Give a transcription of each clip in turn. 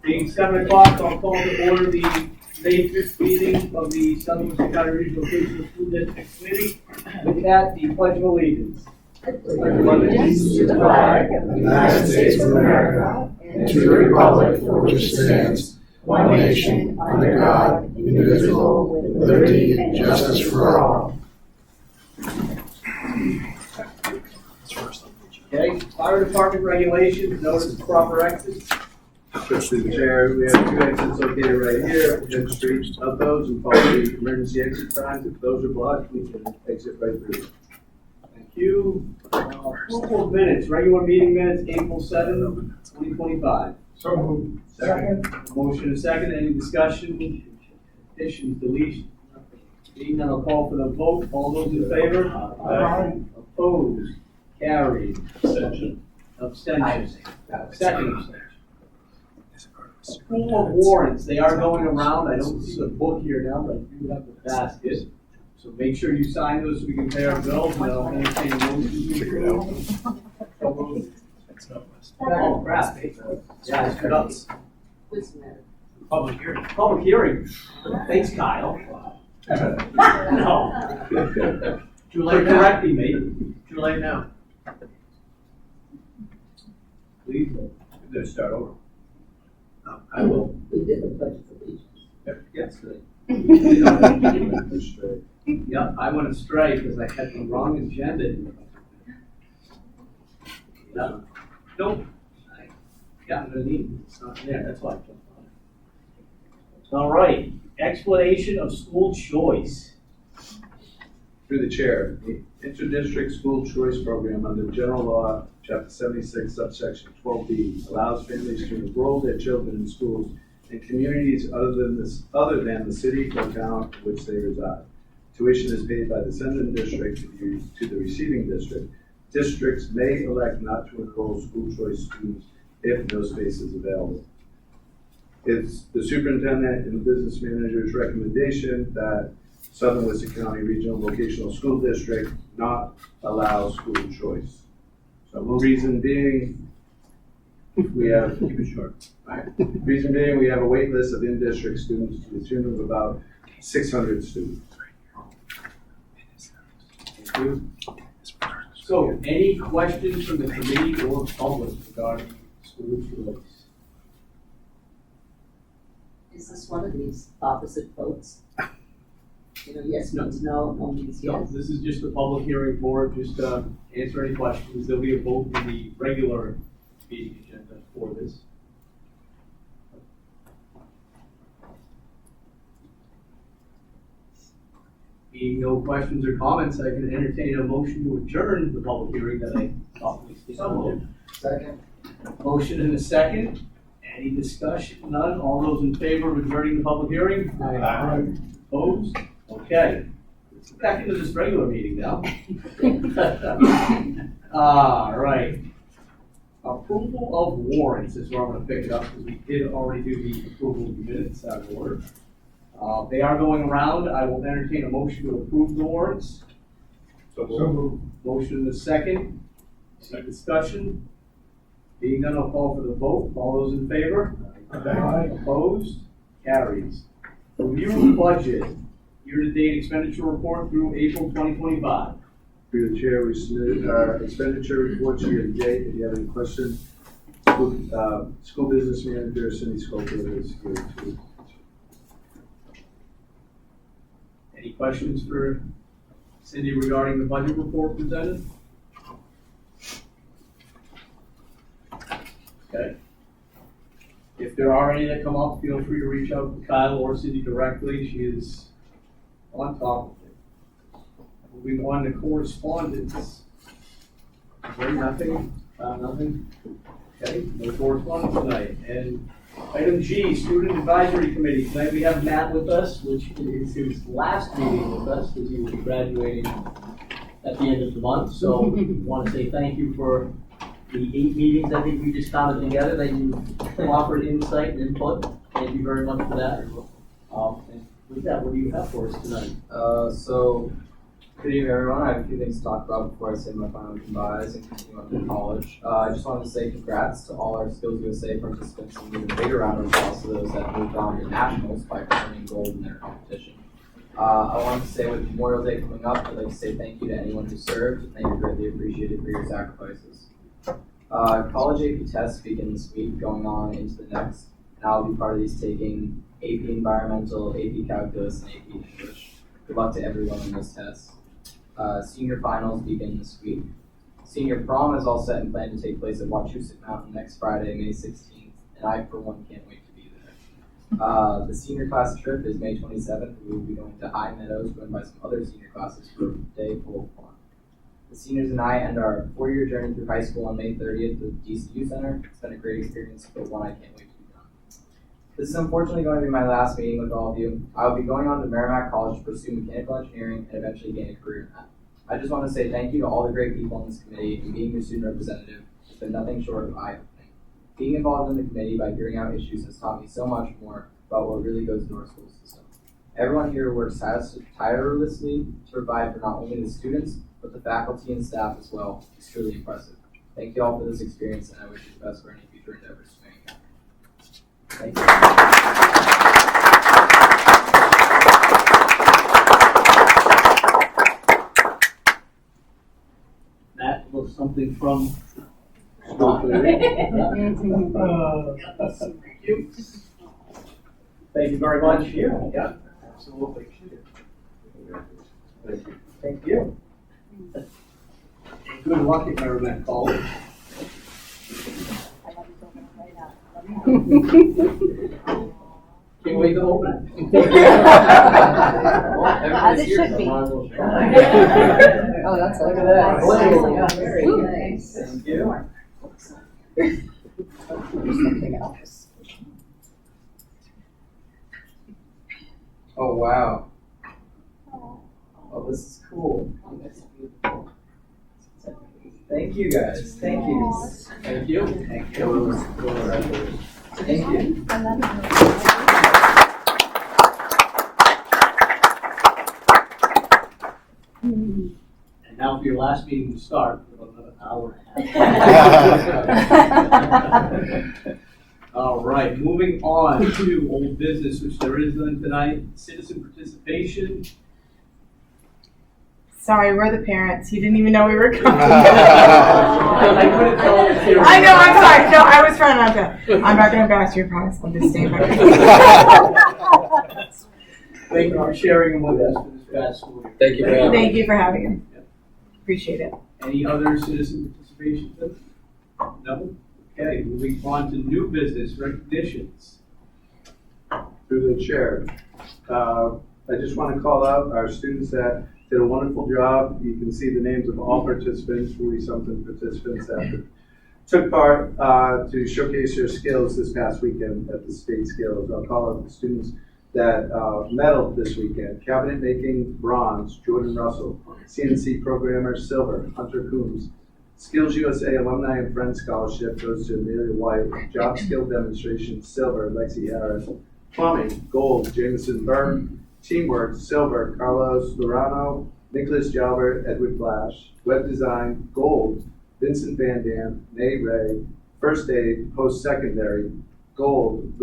Being 7 o'clock, I'll call to order the May 5th meeting of the Southern Worcester County Regional Vocational School District Committee. With that, the Pledge of Allegiance. Allegiance to the flag of the United States of America and to the republic for which it stands, one nation, under God, indivisible, with liberty and justice for all. Okay, fire department regulations, notice of proper exits. Through the chair, we have 2 exits located right here, Head Street. Of those, and follow the emergency exit signs. If those are blocked, we can exit right through. Thank you. Approval of minutes, regular meeting minutes, April 7, 2025. So moved. Second. Motion and second. Any discussion? Additions, deletions? Being none, I'll call for the vote. All those in favor? Aye. Opposed? Carried. Abstention. Abstention. Second abstention. Approval of warrants. They are going around. I don't see the book here now, but I do have the basket. So make sure you sign those so we can pay our bills. And I'll entertain a motion to figure it out. Oh, crap. Yeah, it's nuts. What's the matter? Public hearing. Public hearing. Thanks, Kyle. No. Too For late now. correcting me. Too late now. Please. We're gonna start over. I will. We did the pledge of allegiance. Yesterday. Yeah, I went astray because I had the wrong agenda. Yeah. Nope. I got it in. It's not there. That's why I jumped on it. All right. Explanation of school choice. Through the chair, the Inter-District School Choice Program under General Law, Chapter 76, subsection 12B, allows families to enroll their children in schools in communities other than the city or town in which they reside. Tuition is paid by the sending district to the receiving district. Districts may elect not to enroll school choice students if no space is available. It's the superintendent and business manager's recommendation that Southern Worcester County Regional Vocational School District not allow school choice. So the reason being, we have, keep it short. Right. Reason being, we have a wait list of in-district students to the tune of about 600 students. Thank you. So, any questions from the committee or public regarding school choice? Is this one of these opposite votes? You know, yes means no, no means No, yes. this is just a public hearing for it, just answer any questions. There'll be a vote in the regular meeting agenda for this. Being no questions or comments, I can entertain a motion to adjourn the public hearing that I thoughtfully stated. Second. Motion and a second. Any discussion? None. All those in favor of adjourning the public hearing? Aye. Opposed? Okay. Let's get back into this regular meeting now. All right. Approval of warrants is where I'm going to pick it up because we did already do the approval of the minutes out of order. They are going around. I will entertain a motion to approve the warrants. So moved. Motion and a second. Any discussion? Being none, I'll call for the vote. All those in favor? Aye. Opposed? Carries. Review of budget. Year-to-date expenditure report through April 2025. Through the chair, we submitted our expenditure reports here today. If you have any questions, school business manager Cindy Schofield is here to. Any questions for Cindy regarding the budget report presented? Okay. If there are any that come up, feel free to reach out to Kyle or Cindy directly. She is on top of it. Moving on to correspondence. Is there nothing? Nothing? Okay, no correspondence tonight. And item G, Student Advisory Committee. Tonight we have Matt with us, which is his last meeting with us because he will be graduating at the end of the month. So I want to say thank you for the 8 meetings I think we just counted together that you offered insight and input. Thank you very much for that. And with that, what do you have for us tonight? So Good evening, everyone. I have a few things to talk about before I say my final goodbyes and continue on to college. I just wanted to say congrats to all our Skills USA participants and give a bigger round of applause to those that moved on to nationals by earning gold in their competition. I wanted to say with Memorial Day coming up, I'd like to say thank you to anyone who served, and they are greatly appreciated for your sacrifices. College AP tests begin this week, going on into the next, and I'll be part of these taking AP Environmental, AP Calculus, and AP English. Good luck to everyone in those tests. Senior finals begin this week. Senior prom is all set and planned to take place at Wachusett Mountain next Friday, May 16th, and I, for one, can't wait to be there. The senior class trip is May 27th. We will be going to High Meadows, joined by some other senior classes for a day full of fun. The seniors and I end our 4-year journey through high school on May 30th at the DCU Center. It's been a great experience, but one I can't wait to be done. This is unfortunately going to be my last meeting with all of you. I will be going on to Merrimack College to pursue mechanical engineering and eventually gain a career in that. I just want to say thank you to all the great people on this committee, and being your student representative has been nothing short of eye-opening. Being involved in the committee by hearing out issues has taught me so much more about what really goes into our school system. Everyone here works tirelessly to provide for not only the students, but the faculty and staff as well. It's truly impressive. Thank you all for this experience, and I wish you the best for any future endeavors you may encounter. Thank you. That was something from. Thank you very much. Yeah, absolutely. Thank you. Good luck at Merrimack College. Can't wait to open it. As it should be. Oh, that's look at that. Nice. Very nice. Thank you. Something else. Oh, wow. Oh, this is cool. Thank you, guys. Thank you. Thank you. Thank you. Thank you. And now for your last meeting to start, with another hour and a half. All right, moving on to old business, which there is none tonight. Citizen participation. Sorry, we're the parents. He didn't even know we were coming. I couldn't tell if they were- I know, I'm sorry. No, I was trying not to. I'm not going to embarrass you, I promise. I'll just stay back. Thank you for sharing them with us for this past school year. Thank you for having me. Thank you for having him. Appreciate it. Any other citizen participation? No? Okay, moving on to new business recognitions. Through the chair, I just want to call out our students that did a wonderful job. You can see the names of all participants, 40-something participants that took part to showcase their skills this past weekend at the state skills. I'll call out the students that medaled this weekend. Cabinet making, bronze, Jordan Russell. CNC programmer, silver, Hunter Coombs. Skills USA Alumni and Friends Scholarship goes to Amelia White. Job skill demonstration, silver, Lexi Harris. Plumbing, gold, Jameson Burke. Teamwork, silver, Carlos Lorano, Nicholas Jalbert, Edward Flash. Web design, gold, Vincent Van Dam, Nay Ray. First aid, post-secondary, gold,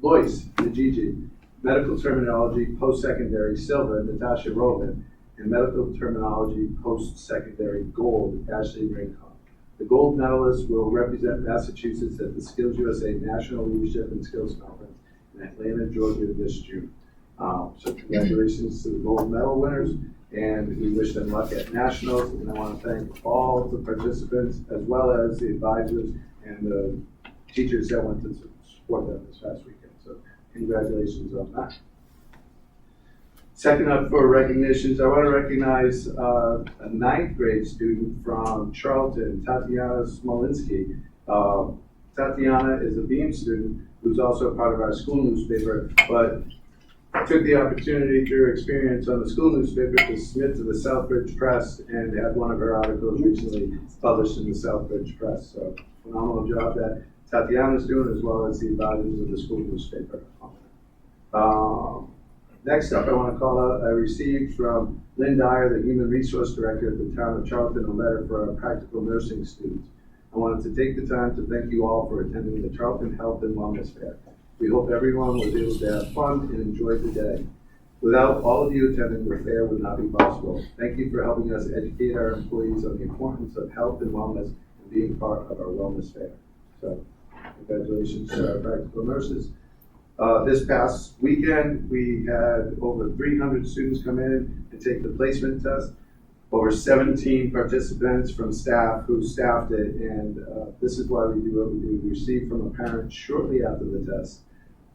Lois Najiji. Medical terminology, post-secondary, silver, Natasha Roman. And medical terminology, post-secondary, gold, Ashley Rincon. The gold medalists will represent Massachusetts at the Skills USA National Leadership and Skills Conference in Atlanta, Georgia this June. So congratulations to the gold medal winners, and we wish them luck at nationals. And I want to thank all the participants, as well as the advisors and the teachers that went to support them this past weekend. So congratulations on that. Second up for recognitions, I want to recognize a 9th grade student from Charlton, Tatiana Smolinski. Tatiana is a Beam student who's also part of our school newspaper, but took the opportunity through experience on the school newspaper to submit to the Southbridge Press and had one of her articles recently published in the Southbridge Press. So phenomenal job that Tatiana's doing, as well as the advisors of the school newspaper. Next up, I want to call out, I received from Lynn Dyer, the Human Resource Director at the Town of Charlton, a letter for our practical nursing students. I wanted to take the time to thank you all for attending the Charlton Health and Wellness Fair. We hope everyone was able to have fun and enjoy the day. Without all of you attending, the fair would not be possible. Thank you for helping us educate our employees on the importance of health and wellness and being part of our wellness fair. So, congratulations to our practical nurses. This past weekend, we had over 300 students come in and take the placement test. Over 17 participants from staff who staffed it, and this is why we do what we do. We received from a parent shortly after the test.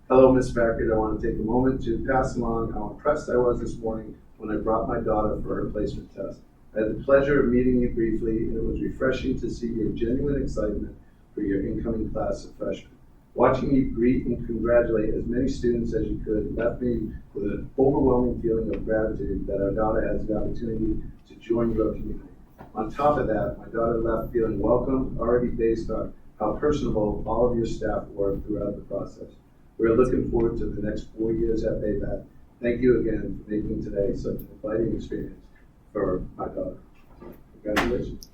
Hello, Ms. Beckett. I want to take a moment to pass along how impressed I was this morning when I brought my daughter for her placement test. I had the pleasure of meeting you briefly, and it was refreshing to see your genuine excitement for your incoming class of freshmen. Watching you greet and congratulate as many students as you could left me with an overwhelming feeling of gratitude that our daughter has the opportunity to join your community. On top of that, my daughter left feeling welcome, already based on how personable all of your staff were throughout the process. We're looking forward to the next 4 years at Baybat. Thank you again for making today such an exciting experience for my daughter. Congratulations.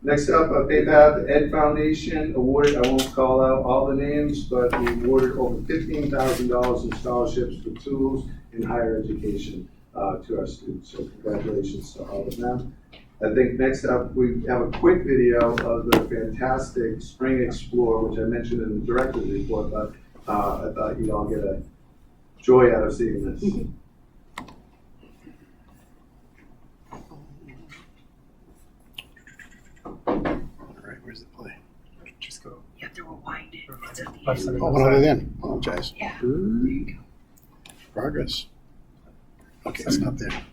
Next up, Baybat Ed Foundation awarded, I won't call out all the names, but we awarded over $15,000 in scholarships for tools in higher education to our students. So congratulations to all of them. I think next up, we have a quick video of the fantastic Spring Explore, which I mentioned in the director's report, but I thought you'd all get a joy out of seeing this. Where's the play? Just go. You have to rewind it. It's at the Oh, end. what are they then? Apologize. Yeah. There you go. Progress. Okay, stop there.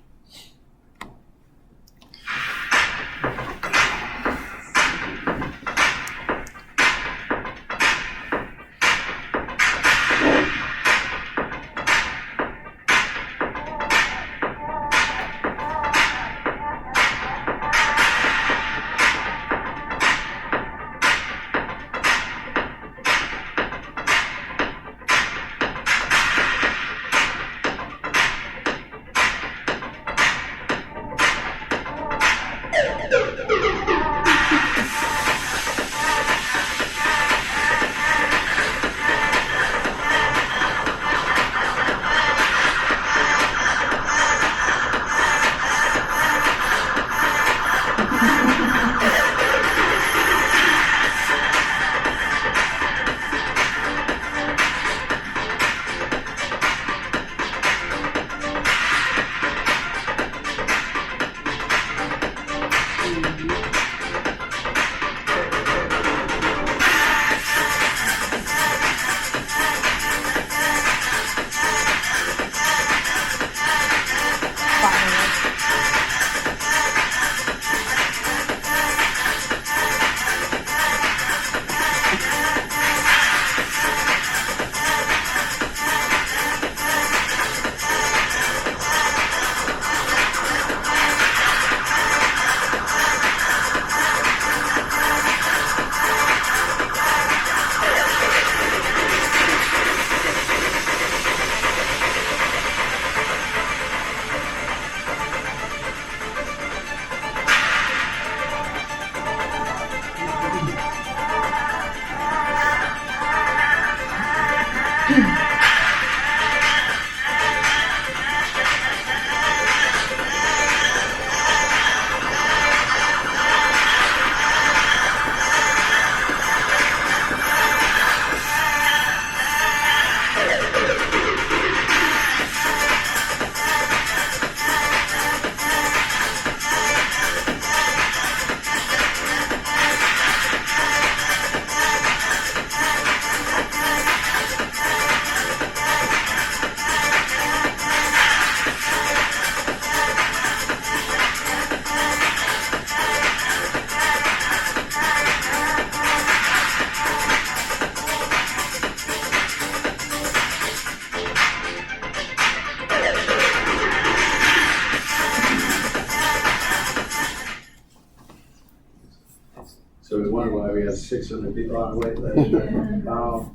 So we wonder why we have 600 people on the wait list.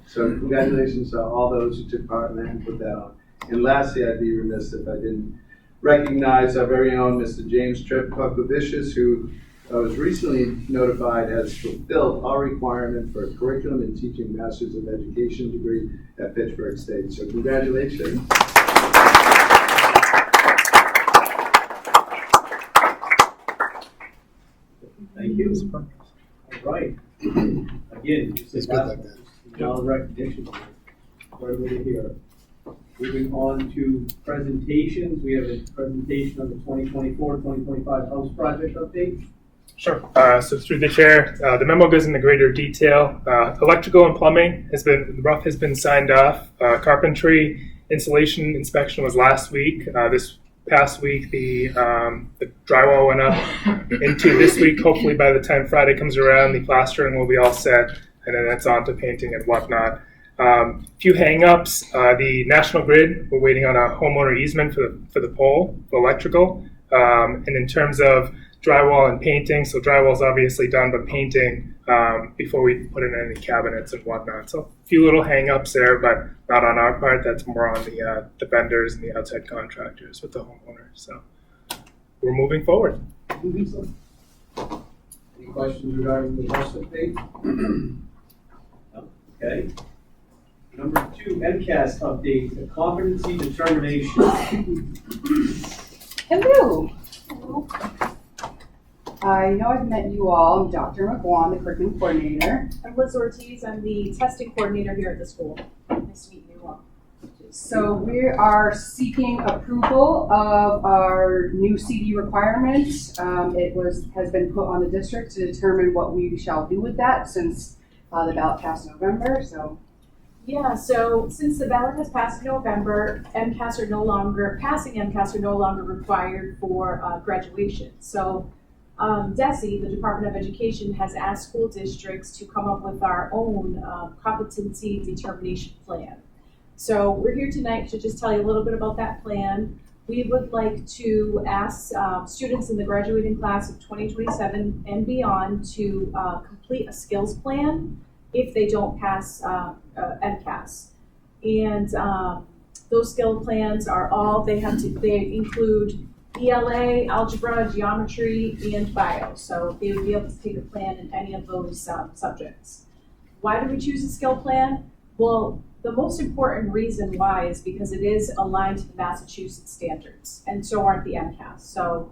So congratulations to all those who took part in that and put that on. And lastly, I'd be remiss if I didn't recognize our very own Mr. James Trepkovicius, who was recently notified has fulfilled our requirement for a curriculum and teaching Masters of Education degree at Pittsburgh State. So congratulations. Thank you. All right. Again, just It's good like that. All recognition for everybody here. Moving on to presentations, we have a presentation on the 2024-2025 house project update. Sure. So through the chair, the memo goes into greater detail. Electrical and plumbing the rough has been signed off. Carpentry installation inspection was last week. This past week, the drywall went up into this week. Hopefully by the time Friday comes around, the plastering will be all set, and then that's on to painting and whatnot. Few hang-ups. The National Grid, we're waiting on a homeowner easement for the pole for electrical. And in terms of drywall and painting, so drywall's obviously done, but painting before we put in any cabinets and whatnot. So a few little hang-ups there, but not on our part. That's more on the vendors and the outside contractors with the homeowners. So we're moving forward. Any questions regarding the house update? No? Okay. Number 2, MCAS update, the competency determination. Hello. I know I've met you all. I'm Dr. McGuan, the curriculum coordinator. I'm Liz Ortiz. I'm the testing coordinator here at the school. Nice to meet you all. So we are seeking approval of our new CD requirements. Has been put on the district to determine what we shall do with that since the ballot passed in November. So Yeah, so since the ballot has passed in November, passing MCAS are no longer required for graduation. So DESE, the Department of Education, has asked school districts to come up with our own competency determination plan. So we're here tonight to just tell you a little bit about that plan. We would like to ask students in the graduating class of 2027 and beyond to complete a skills plan if they don't pass MCAS. And those skill plans are all, they include ELA, algebra, geometry, and bio. So they would be able to take a plan in any of those subjects. Why do we choose a skill plan? Well, the most important reason why is because it is aligned to the Massachusetts standards, and so aren't the MCAS. So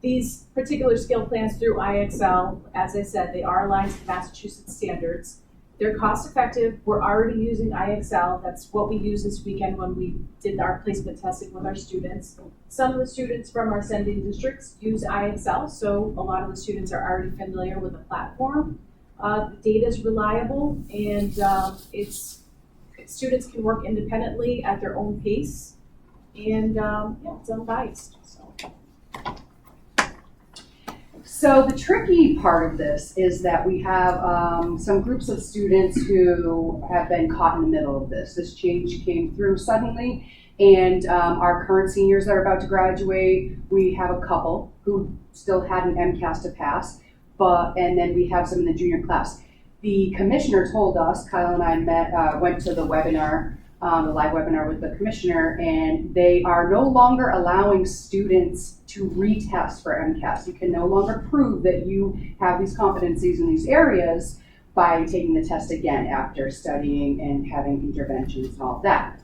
these particular skill plans through IXL, as I said, they are aligned to the Massachusetts standards. They're cost effective. We're already using IXL. That's what we used this weekend when we did our placement testing with our students. Some of the students from our sending districts use IXL, so a lot of the students are already familiar with the platform. The data is reliable, and students can work independently at their own pace, and it's unbiased. So the tricky part of this is that we have some groups of students who have been caught in the middle of this. This change came through suddenly, and our current seniors that are about to graduate, we have a couple who still had an MCAS to pass, and then we have some in the junior class. The commissioner told us, Kyle and I went to the webinar, the live webinar with the commissioner, and they are no longer allowing students to retest for MCAS. You can no longer prove that you have these competencies in these areas by taking the test again after studying and having interventions and all of that.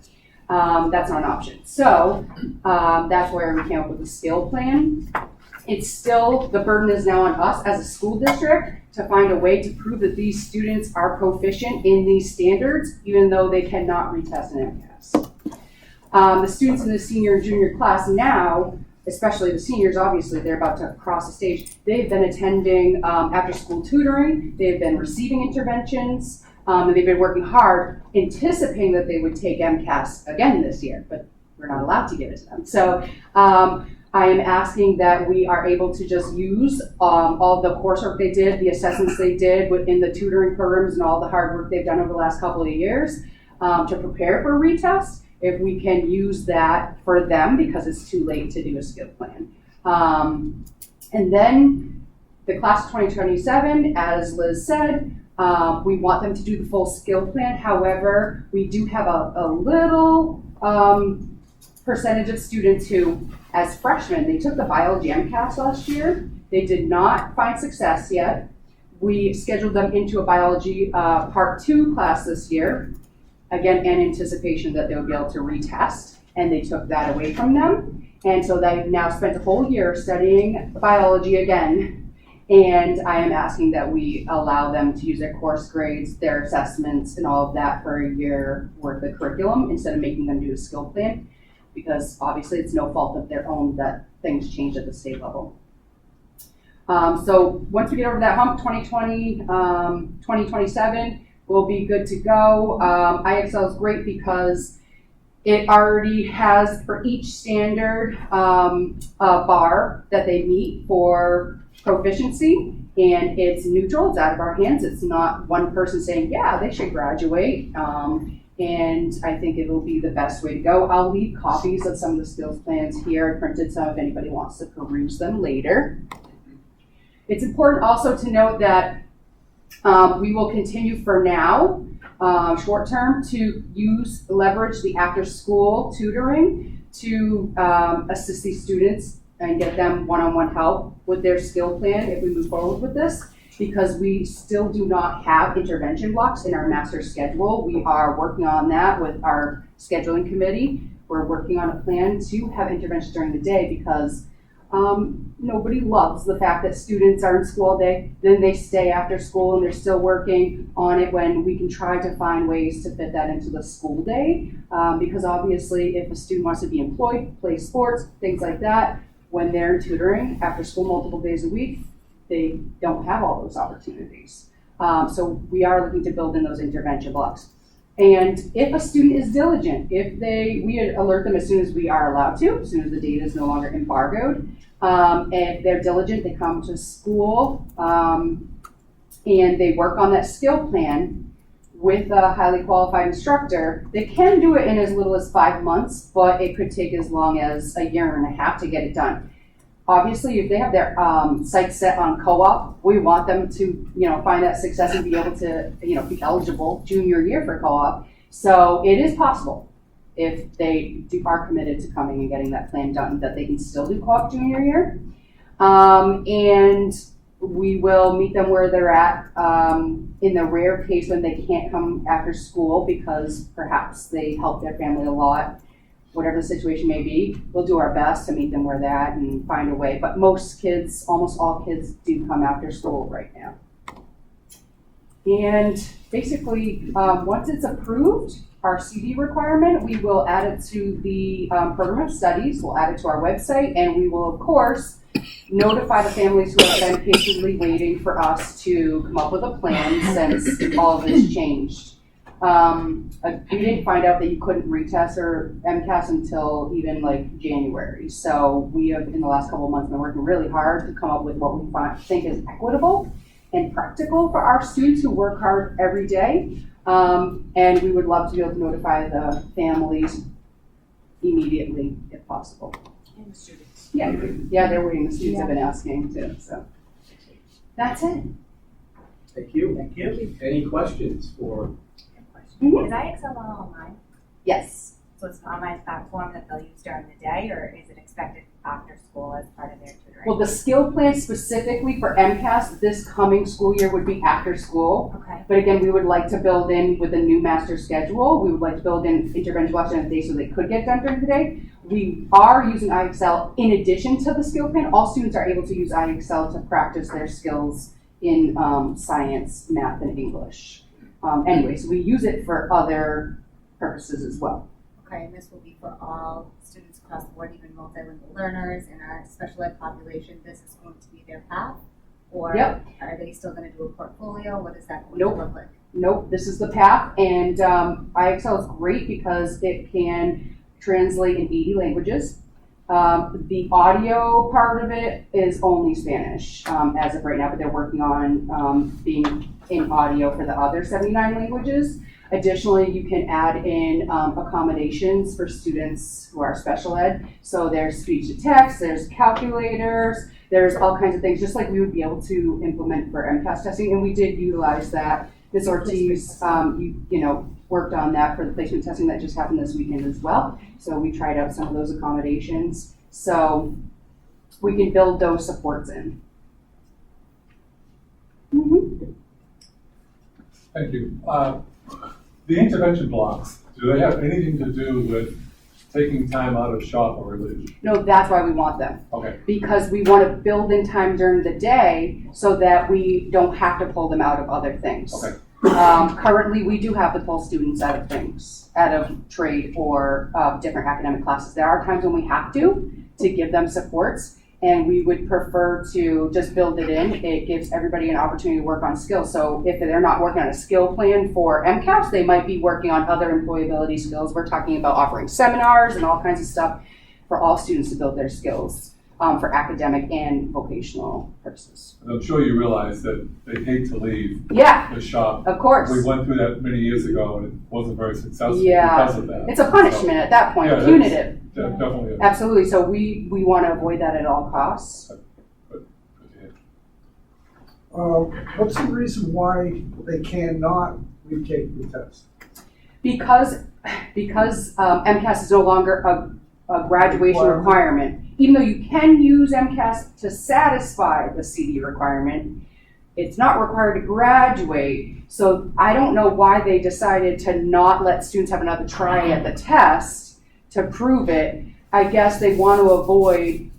That's not an option. So that's where we came up with a skill plan. It's still, the burden is now on us as a school district to find a way to prove that these students are proficient in these standards, even though they cannot retest an MCAS. The students in the senior and junior class now, especially the seniors, obviously they're about to cross the stage, they've been attending after school tutoring, they've been receiving interventions, and they've been working hard, anticipating that they would take MCAS again this year, but we're not allowed to give it to them. So I am asking that we are able to just use all the coursework they did, the assessments they did within the tutoring programs and all the hard work they've done over the last couple of years to prepare for a retest, if we can use that for them because it's too late to do a skill plan. And then the class of 2027, as Liz said, we want them to do the full skill plan. However, we do have a little percentage of students who, as freshmen, they took the biology MCAS last year. They did not find success yet. We scheduled them into a biology part 2 class this year, again, in anticipation that they would be able to retest, and they took that away from them. And so they've now spent a whole year studying biology again, and I am asking that we allow them to use their course grades, their assessments, and all of that for a year worth of curriculum instead of making them do a skill plan, because obviously it's no fault of their own that things change at the state level. So once we get over that hump, 2020, 2027, we'll be good to go. IXL is great because it already has for each standard a bar that they meet for proficiency, and it's neutral, it's out of our hands. It's not one person saying, yeah, they should graduate. And I think it will be the best way to go. I'll leave copies of some of the skills plans here. I printed some if anybody wants to peruse them later. It's important also to note that we will continue for now, short term, to leverage the after-school tutoring to assist these students and get them one-on-one help with their skill plan if we move forward with this, because we still do not have intervention blocks in our master schedule. We are working on that with our scheduling committee. We're working on a plan to have intervention during the day because nobody loves the fact that students are in school all day, then they stay after school and they're still working on it when we can try to find ways to fit that into the school day. Because obviously if a student wants to be employed, play sports, things like that, when they're tutoring after school multiple days a week, they don't have all those opportunities. So we are looking to build in those intervention blocks. And if a student is diligent, we alert them as soon as we are allowed to, as soon as the data is no longer embargoed. If they're diligent, they come to school and they work on that skill plan with a highly qualified instructor. They can do it in as little as 5 months, but it could take as long as a year and a half to get it done. Obviously, if they have their sights set on co-op, we want them to, find that success and be able to, be eligible junior year for co-op. So it is possible, if they are committed to coming and getting that plan done, that they can still do co-op junior year. And we will meet them where they're at in the rare case when they can't come after school because perhaps they help their family a lot. Whatever the situation may be, we'll do our best to meet them where they're at and find a way. But most kids, almost all kids, do come after school right now. And basically, once it's approved, our CD requirement, we will add it to the program of studies, we'll add it to our website, and we will, of course, notify the families who have been patiently waiting for us to come up with a plan since all of this changed. We didn't find out that you couldn't retest or MCAS until even January. So we have, in the last couple of months, been working really hard to come up with what we think is equitable and practical for our students who work hard every day. And we would love to be able to notify the families immediately if possible. And the students. Yeah, they're waiting. The students have been asking too. So that's it. Thank you. Any questions for? Is IXL online? Yes. So it's an online platform that they'll use during the day, or is it expected after school as part of their tutoring? Well, the skill plan specifically for MCAS this coming school year would be after school. Okay. But again, we would like to build in with a new master schedule. We would like to build in intervention blocks during the day so they could get done during the day. We are using IXL in addition to the skill plan. All students are able to use IXL to practice their skills in science, math, and English. So we use it for other purposes as well. Okay, and this will be for all students across the board, even multilingual learners in our special ed population. This is going to be their path? Or are they still going to do a portfolio? What is that going to look like? Nope, this is the path, and IXL is great because it can translate in 80 languages. The audio part of it is only Spanish as of right now, but they're working on being in audio for the other 79 languages. Additionally, you can add in accommodations for students who are special ed. So there's speech to text, there's calculators, there's all kinds of things, just like we would be able to implement for MCAS testing. And we did utilize that. Ms. Ortiz, worked on that for the placement testing that just happened this weekend as well. So we tried out some of those accommodations. So we can build those supports in. Mm-hmm. Thank you. The intervention blocks, do they have anything to do with taking time out of shop or religion? No, that's why we want them. Okay. Because we want to build in time during the day so that we don't have to pull them out of other things. Okay. Currently, we do have to pull students out of things, out of trade or different academic classes. There are times when we have to give them supports, and we would prefer to just build it in. It gives everybody an opportunity to work on skills. So if they're not working on a skill plan for MCAS, they might be working on other employability skills. We're talking about offering seminars and all kinds of stuff for all students to build their skills for academic and vocational purposes. And I'm sure you realize that they hate to leave Yeah, the shop. of course. We went through that many years ago and it wasn't very successful Yeah. because of that. It's a punishment at that point, Yeah, that's- punitive. Definitely. Absolutely. So we want to avoid that at all costs. Good to hear. What's the reason why they cannot retake the test? Because MCAS is no longer a graduation requirement. Even though you can use MCAS to satisfy the CD requirement, it's not required to graduate. So I don't know why they decided to not let students have another try at the test to prove it. I guess they want to avoid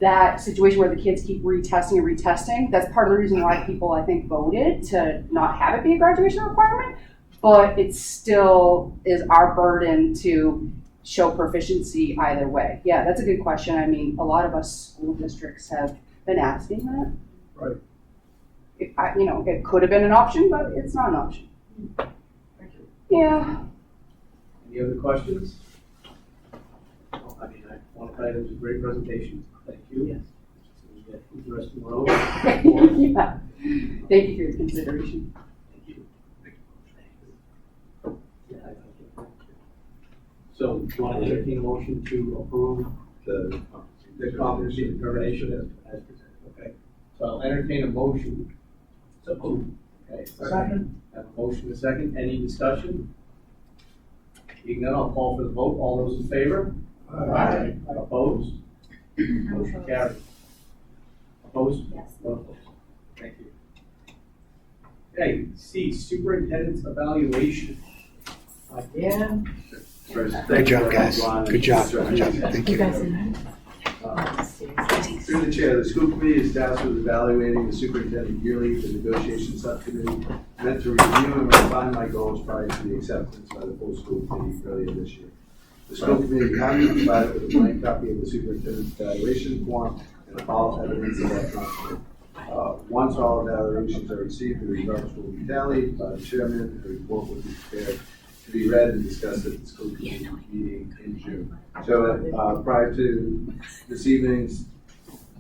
that situation where the kids keep retesting and retesting. That's part of the reason why people, I think, voted to not have it be a graduation requirement. But it still is our burden to show proficiency either way. Yeah, that's a good question. I mean, a lot of us school districts have been asking that. Right. It could have been an option, but it's not an option. Thank you. Yeah. Any other questions? I mean, one of items, a great presentation. Thank you. Yes. So we get the rest of the road. Yeah. Thank you for your consideration. Thank you. Yeah, I think it. So, do you want to entertain a motion to approve the competency determination as presented? Okay. So I'll entertain a motion to approve. Okay. Second. Have a motion and a second. Any discussion? Being none, I'll call for the vote. All those in favor? Aye. Opposed? Motion carried. Opposed? Yes. No opposed. Thank you. Okay, C, superintendent's evaluation. Again. Good job, guys. Good job. Good job. Thank you. Through the chair, the school committee is tasked with evaluating the superintendent yearly. The negotiation subcommittee meant to review and refine my goals prior to the acceptance by the full school committee earlier this year. The school committee has been provided with a blank copy of the superintendent's evaluation form and all evidence of that content. Once all evaluations are received, the results will be tallied by the chairman, and the report will be prepared to be read and discussed at the school committee meeting in June. So prior to this evening's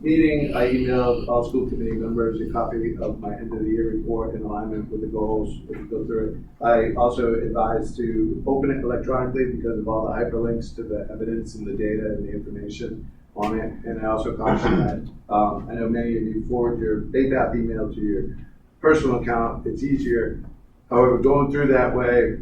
meeting, I emailed all school committee members a copy of my end of the year report in alignment with the goals. We can go through it. I also advised to open it electronically because of all the hyperlinks to the evidence and the data and the information on it. And I also cautioned that I know many of you forward your PayPal email to your personal account. It's easier. However, going through that way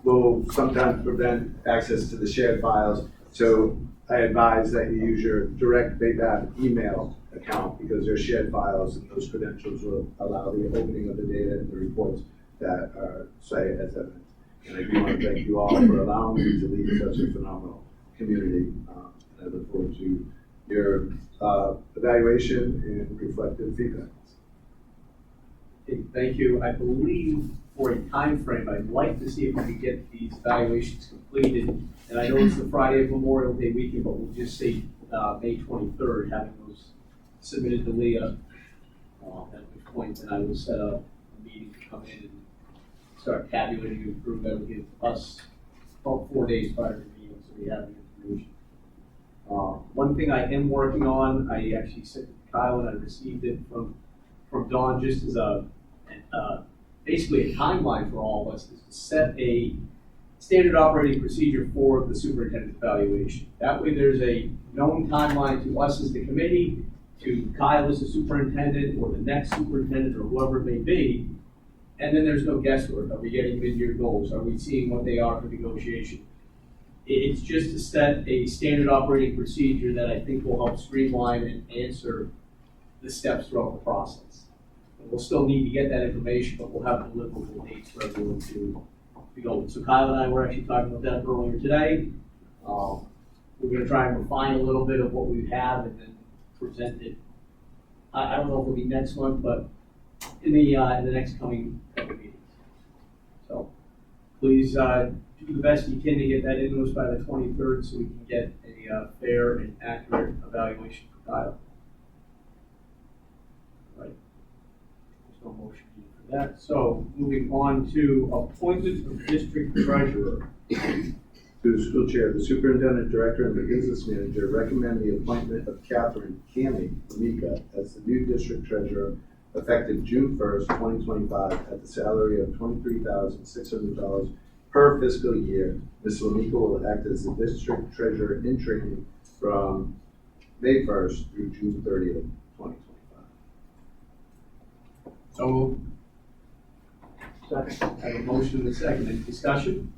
will sometimes prevent access to the shared files. So I advise that you use your direct PayPal email account because they're shared files and those credentials will allow the opening of the data and the reports that are cited as evidence. And I do want to thank you all for allowing me to lead such a phenomenal community. And I look forward to your evaluation and reflective feedback. Okay, thank you. I believe for a time frame, I'd like to see if we can get these evaluations completed. And I know it's the Friday of Memorial Day weekend, but we'll just say May 23rd, having those submitted to Leah at which point, then I will set up a meeting to come in and start tabulating and approve everything to us about 4 days prior to the meeting, so we have the information. One thing I am working on, I actually sent it to Kyle and I received it from Dawn just as a basically a timeline for all of us, is to set a standard operating procedure for the superintendent's evaluation. That way there's a known timeline to us as the committee, to Kyle as the superintendent, or the next superintendent, or whoever it may be, and then there's no guesswork. Are we getting mid-year goals? Are we seeing what they are for negotiation? It's just to set a standard operating procedure that I think will help streamline and answer the steps throughout the process. And we'll still need to get that information, but we'll have deliverable dates for everyone to go with. So Kyle and I were actually talking about that earlier today. We're gonna try and refine a little bit of what we have and then present it. I don't know if it'll be next month, but in the next coming couple meetings. So please do the best you can to get that into us by the 23rd so we can get a fair and accurate evaluation for Kyle. Right. There's no motion for that. So moving on to appointment of district treasurer. To the school chair, the superintendent, director, and the business manager recommend the appointment of Catherine Cammy Amica as the new district treasurer effective June 1st, 2025 at the salary of $23,600 per fiscal year. Ms. Amica will act as the district treasurer in training from May 1st through June 30th, 2025. So second. I have a motion and a second. Any discussion?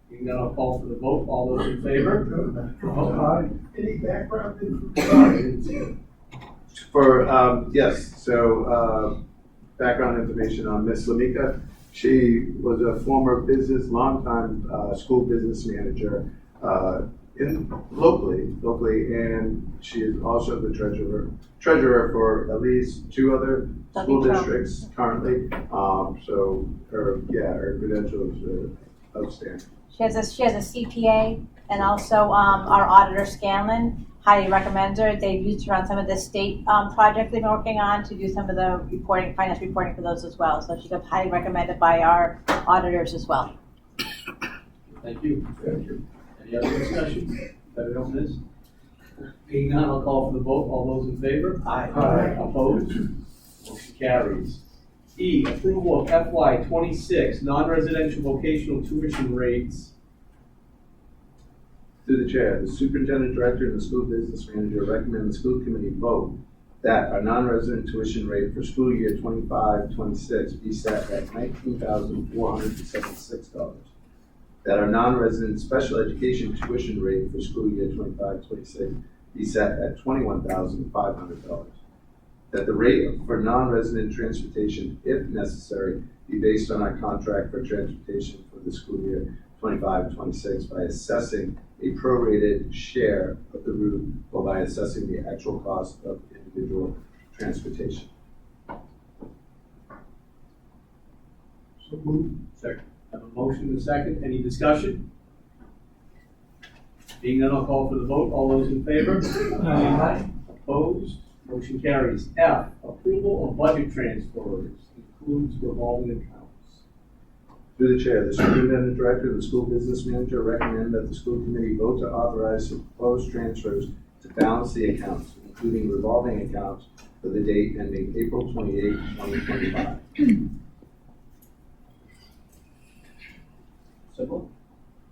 Being none, I'll call for the vote. All those in favor? Any background information? Yes, so background information on Ms. Lamika. She was a former longtime school business manager locally, and she is also the treasurer for at least 2 other school districts currently. So her credentials are outstanding. She has a CPA, and also our auditor Scanlon highly recommends her. They've used her on some of the state projects they've been working on to do some of the finance reporting for those as well. So she's highly recommended by our auditors as well. Thank you. Thank you. Any other discussion? Better on this? Being none, I'll call for the vote. All those in favor? Aye. Opposed? Motion carries. E, approval of FY26 non-residential vocational tuition rates. Through the chair, the superintendent, director, and the school business manager recommend the school committee vote that our non-resident tuition rate for school year 25-26 be set at $19,476. That our non-resident special education tuition rate for school year 25-26 be set at $21,500. That the rate for non-resident transportation, if necessary, be based on our contract for transportation for the school year 25-26 by assessing a prorated share of the route or by assessing the actual cost of individual transportation. So move. Second. I have a motion and a second. Any discussion? Being none, I'll call for the vote. All those in favor? Aye. Opposed? Motion carries. F, approval of budget transfers, includes revolving accounts. Through the chair, the superintendent, director, and the school business manager recommend that the school committee vote to authorize the proposed transfers to balance the accounts, including revolving accounts for the date ending April 28, 2025. Simple.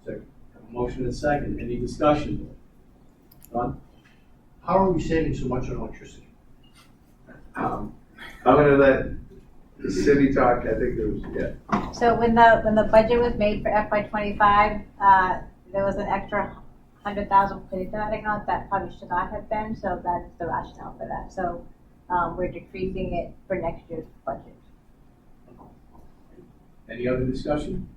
Second. I have a motion and a second. Any discussion? Don? How are we saving so much on electricity? I'm going to let the city talk. I think there was, So when the budget was made for FY25, there was an extra 100,000 put into that account that probably should not have been. So that's the rationale for that. So we're decreasing it for next year's budget. Any other discussion?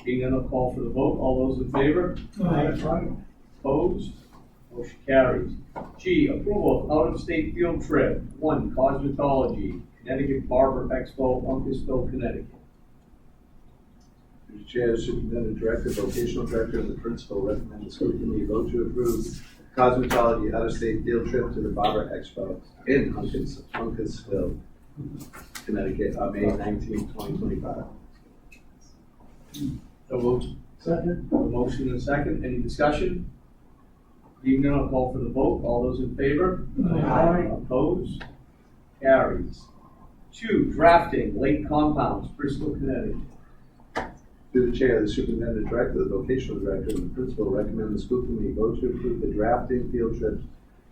Being none, I'll call for the vote. All those in favor? Aye. Opposed? Motion carries. G, approval of out-of-state field trip. 1, cosmetology, Connecticut Barber Expo, Uncasville, Connecticut. the chair, the superintendent, director, vocational director, and the principal recommend the school committee vote to approve cosmetology out-of-state field trip to the Barber Expo in Uncasville, Connecticut, on May 19, 2025. So moved. Second. A motion and a second. Any discussion? Being none, I'll call for the vote. All those in favor? Aye. Opposed? Carries. 2, drafting lake compounds, Bristol, Connecticut. Through the chair, the superintendent director, the vocational director, and the principal recommend the school committee vote to approve the drafting field trips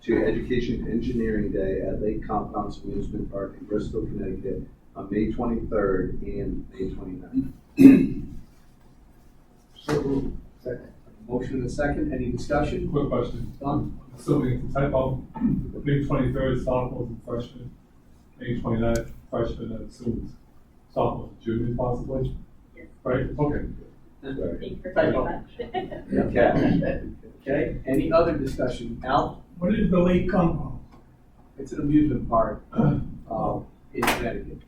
to Education Engineering Day at Lake Compounce Amusement Park in Bristol, Connecticut on May 23rd and May 29th. Second. Motion and a second, any discussion? Quick question. Done? Assuming it's a typo, May 23rd, sophomores and freshmen, May 29th, freshmen and students, sophomores and juniors possibly? Yes. Right? Okay. Thank you for Typo. catching that. Okay. Okay, any other discussion? Al? What is the lake compound? It's an amusement park, in Connecticut.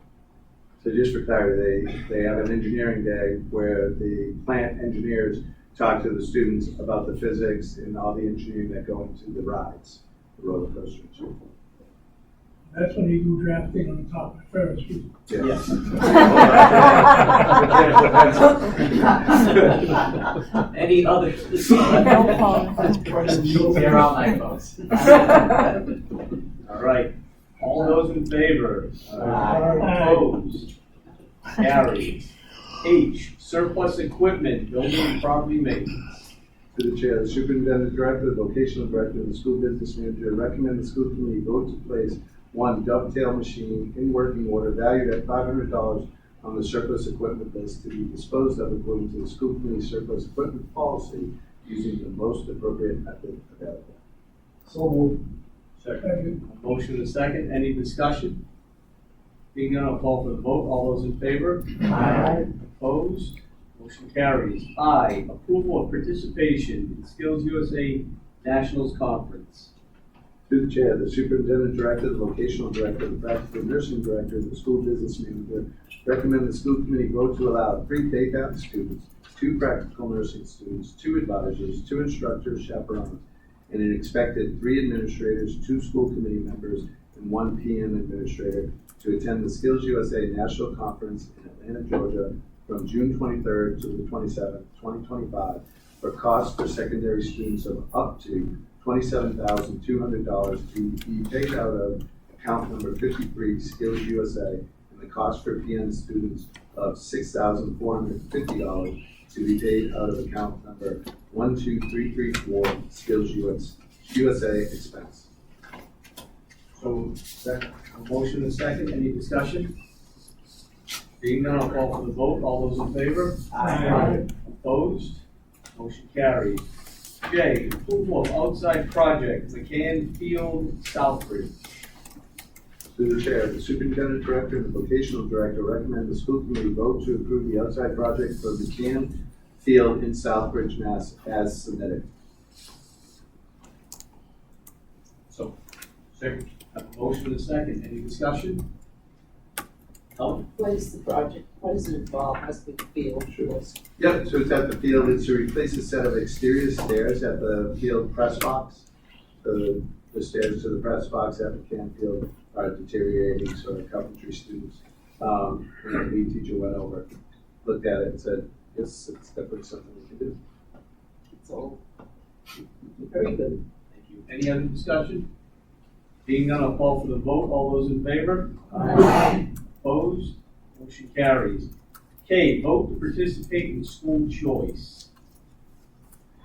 So just for clarity, they have an engineering day where the plant engineers talk to the students about the physics and all the engineering that go into the rides, the roller coasters. That's when you do drafting on top of the Ferris wheel. Yes. Any other discussion? They're all night, folks. All right, all those in favor? Aye. Opposed? Carries. H, surplus equipment, building and property maintenance. To the chair, the superintendent director, the vocational director, and the school business manager recommend the school committee vote to place one dovetail machine in working order valued at $500 on the surplus equipment list to be disposed of according to the school committee surplus equipment policy using the most appropriate method available. So moved. Second. Motion and a second, any discussion? Being none, I'll call for the vote, all those in favor? Aye. Opposed? Motion carries. I, approval of participation in Skills USA Nationals Conference. To the chair, the superintendent director, the vocational director, the practical nursing director, and the school business manager recommend the school committee vote to allow 3 PACAP students, 2 practical nursing students, 2 advisors, 2 instructors, chaperones, and an expected 3 administrators, 2 school committee members, and 1 PM administrator to attend the Skills USA National Conference in Atlanta, Georgia from June 23rd to the 27th, 2025 for costs for secondary students of up to $27,200 to be paid out of account number 53 Skills USA, and the cost for PN students of $6,450 to be paid out of account number 12334 Skills USA expense. So, second, a motion and a second, any discussion? Being none, I'll call for the vote, all those in favor? Aye. Opposed? Motion carries. J, approval of outside project, McCann Field, Southbridge. Through the chair, the superintendent director and the vocational director recommend the school committee vote to approve the outside project for McCann Field in Southbridge, Mass. As submitted. So, second, have a motion and a second, any discussion? Helen? What is the project? What does it involve? Has to be the field. Sure. Yep, so it's at the field, it's to replace a set of exterior stairs at the field press box. The stairs to the press box at McCann Field are deteriorating, so our carpentry students, and the lead teacher went over, looked at it and said, yes, it's definitely something we can do. It's all very good. Thank you. Any other discussion? Being none, I'll call for the vote, all those in favor? Aye. Opposed? Motion carries. K, vote to participate in school choice.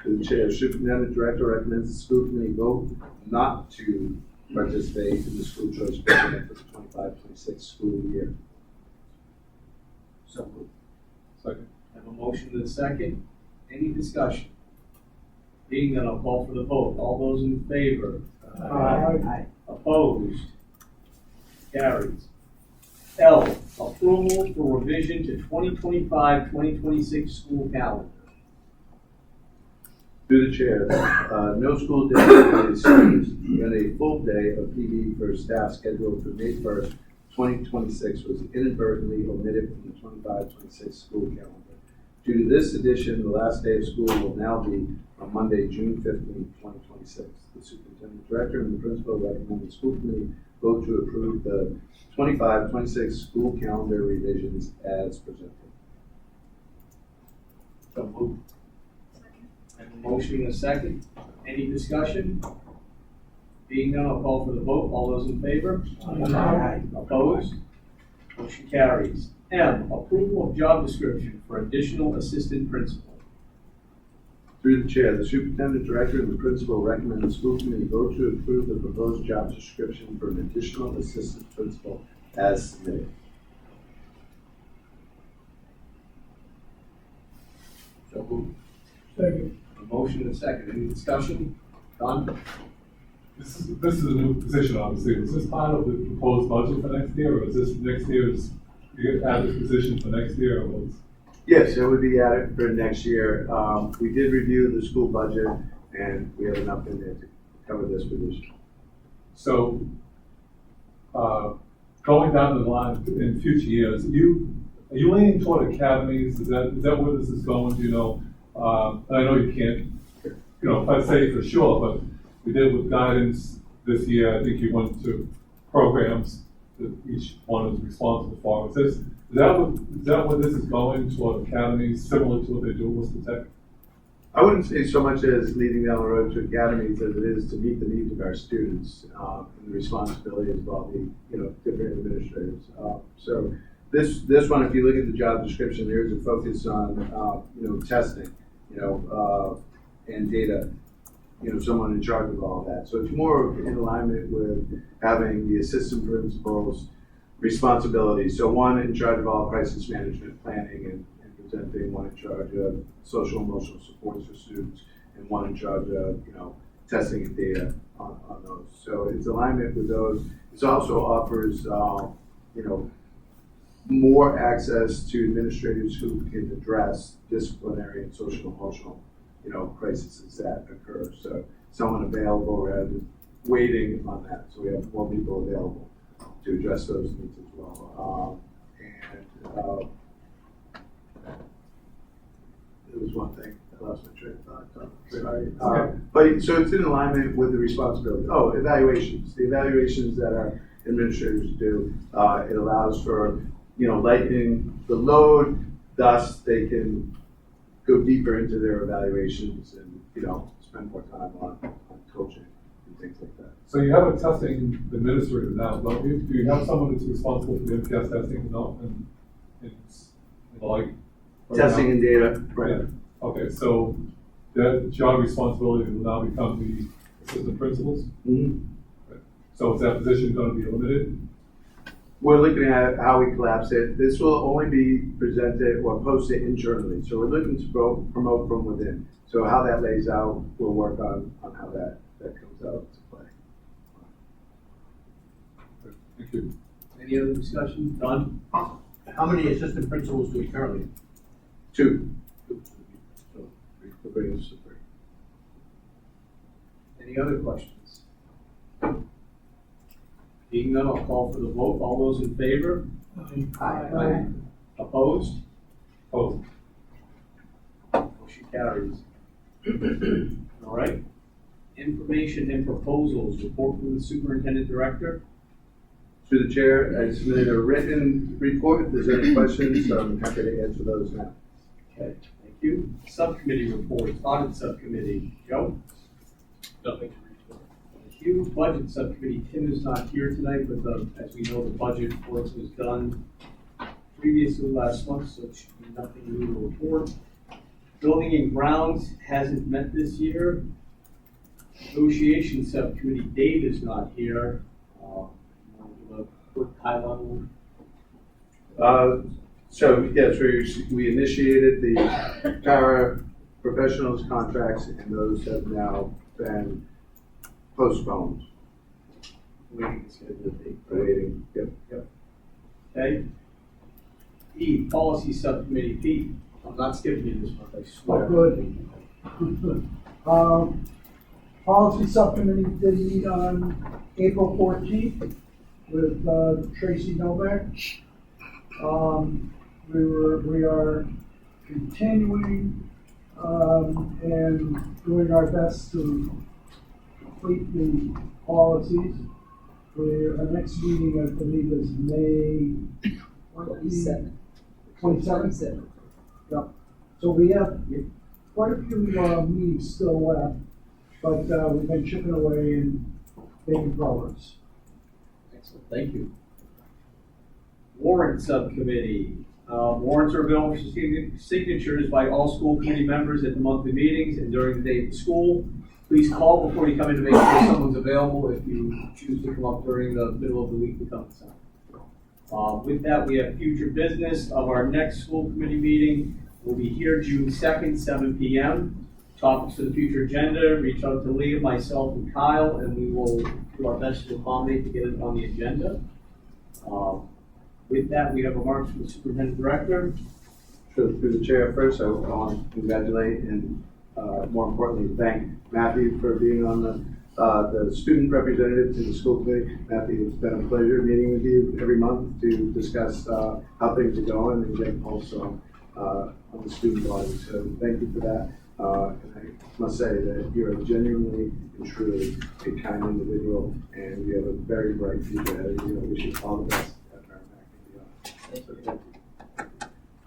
To the chair, superintendent director recommends the school committee vote not to participate in the school choice program for the 25-26 school year. So moved. Second. Have a motion and a second. Any discussion? Being none, I'll call for the vote. All those in favor? Aye. Opposed? Carries. L, approval for revision to 2025-2026 school calendar. Through the chair, no school day for students and a full day of PD for staff scheduled for May 1st, 2026 was inadvertently omitted from the 25-26 school calendar. Due to this addition, the last day of school will now be on Monday, June 15th, 2026. The superintendent director and the principal recommend the school committee vote to approve the 25-26 school calendar revisions as presented. So moved. I have a motion and a second. Any discussion? Being none, I'll call for the vote. All those in favor? Aye. Opposed? Motion carries. M, approval of job description for additional assistant principal. Through the chair, the superintendent, director, and the principal recommend the school committee vote to approve the proposed job description for an additional assistant principal as submitted. So moved. Second. A motion and a second. Any discussion? Don? This is a new position, obviously. Was this part of the proposed budget for next year, or is this next year's, you add this position for next year, or was? Yes, it would be added for next year. We did review the school budget, and we have enough in there to cover this position. So, going down the line in future years, are you leaning toward academies? Is that where this is going? Do you know? And I know you can't, let's say for sure, but we did with guidance this year. I think you went to programs that each one is responsible for. Is that what this is going toward academies, similar to what they do with Worcester Tech? I wouldn't say so much as leading down the road to academies as it is to meet the needs of our students and the responsibilities of all the different administrators. So this one, if you look at the job description, there is a focus on testing, and data. Someone in charge of all that. So it's more in alignment with having the assistant principal's responsibilities. So one in charge of all crisis management planning and presenting, one in charge of social and emotional supports for students, and one in charge of testing and data on those. So it's alignment with those. It also offers more access to administrators who can address disciplinary and social and emotional crises that occur. So someone available rather than waiting on that. So we have more people available to address those needs as well. There was one thing, I lost my train of thought. Sorry. But so it's in alignment with the responsibility. Oh, evaluations. The evaluations that our administrators do, it allows for, lightening the load, thus they can go deeper into their evaluations and, spend more time on coaching and things like that. So you have a testing administrator now, don't you? Do you have someone that's responsible for the MTS testing and like? Testing and data, right. Yeah. Okay, so that job responsibility will now become the assistant principals? Mm-hmm. Okay. So is that position going to be limited? We're looking at how we collapse it. This will only be presented or posted internally. So we're looking to promote from within. So how that lays out, we'll work on how that comes out to play. Thank you. Any other discussion? Don? How many assistant principals do we currently have? 2. So we're bringing this to 3. Any other questions? Being none, I'll call for the vote. All those in favor? Aye. Opposed? Oh, Motion carries. All right. Information and proposals. Report from the superintendent director. Through the chair, I submitted a written report. If there's any questions, I'm happy to answer those now. Okay, thank you. Subcommittee reports. Audit subcommittee. Joe? Nothing to report. Thank you. Budget subcommittee. Tim is not here tonight, but as we know, the budget work was done previously last month, so it should be nothing new to report. Building and grounds hasn't met this year. Negotiation subcommittee. Dave is not here. Quick high level. So yes, we initiated the para professionals contracts, and those have now been postponed. Waiting to schedule a date. Waiting. Yep. Okay. E, policy subcommittee. Pete, I'm not skipping you this month, I swear. Oh, good. Policy subcommittee did meet on April 14th with Tracy Novak. We are continuing and doing our best to complete the policies. Our next meeting, I believe, is May 27th. Yep. So we have quite a few meetings still left, but we've been chipping away and making progress. Excellent, thank you. Warrant Subcommittee. Warrants are available for signatures by all school committee members at the monthly meetings and during the day of school. Please call before you come in to make sure someone's available if you choose to come up during the middle of the week to come to sign. With that, we have future business of our next school committee meeting. We'll be here June 2nd, 7 p.m. Topics for the future agenda, reach out to Leah, myself, and Kyle, and we will do our best to accommodate to get it on the agenda. With that, we have remarks from the superintendent director. Through the chair first, I want to congratulate and more importantly, thank Matthew for being on the student representative to the school committee. Matthew, it's been a pleasure meeting with you every month to discuss how things are going and get also on the student body. So thank you for that. And I must say that you're genuinely and truly a kind individual, and you have a very bright future ahead of you. I wish you all the best at Merrimack and beyond. So thank you.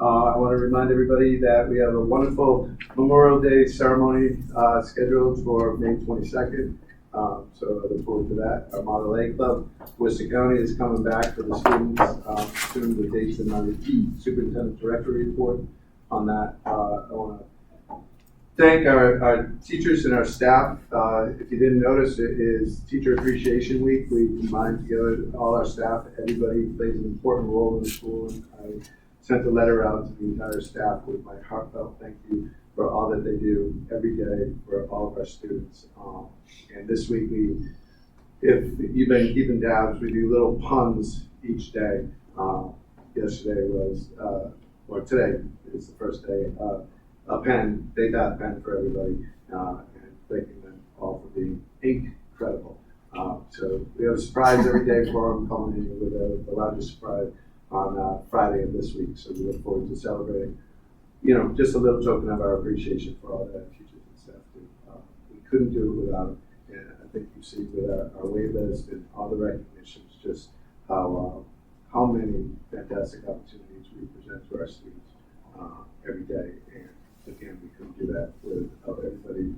I want to remind everybody that we have a wonderful Memorial Day ceremony scheduled for May 22nd. So I look forward to that. Our Model A Club, Worcester County, is coming back for the students. Soon the dates in my superintendent director report on that. I want to thank our teachers and our staff. If you didn't notice, it is Teacher Appreciation Week. We combined together all our staff. Everybody plays an important role in the school. And I sent a letter out to the entire staff with my heartfelt thank you for all that they do every day for all of our students. And this week, if you've been keeping tabs, we do little puns each day. Yesterday was, or today is the first day, a pen, they got a pen for everybody, and thanking them all for being incredible. So we have a surprise every day for them, coming in with the largest surprise on Friday of this week. So we look forward to celebrating, just a little token of our appreciation for all that teachers and staff do. We couldn't do it without them. And I think you see with our wait list and all the recognitions, just how many fantastic opportunities we present to our students every day. And again, we couldn't do that without everybody,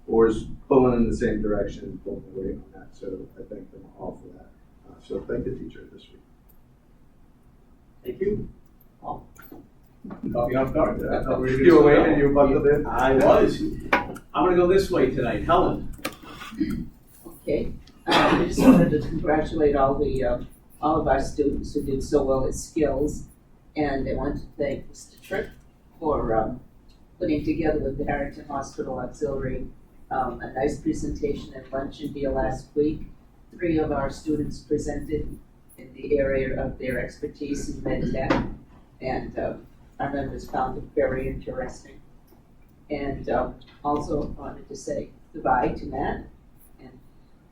oars pulling in the same direction, pulling the weight on that. So I thank them all for that. So thank the teacher this week. Thank you. Caught me off guard. I thought we were You were waiting, you buckled in? I was. I'm going to go this way tonight. Helen. Okay. I just wanted to congratulate all of our students who did so well at skills, and I want to thank Mr. Tripp for putting together with the Harrington Hospital Auxiliary a nice presentation at luncheon deal last week. 3 of our students presented in the area of their expertise in med tech, and our members found it very interesting. And also wanted to say goodbye to Matt, and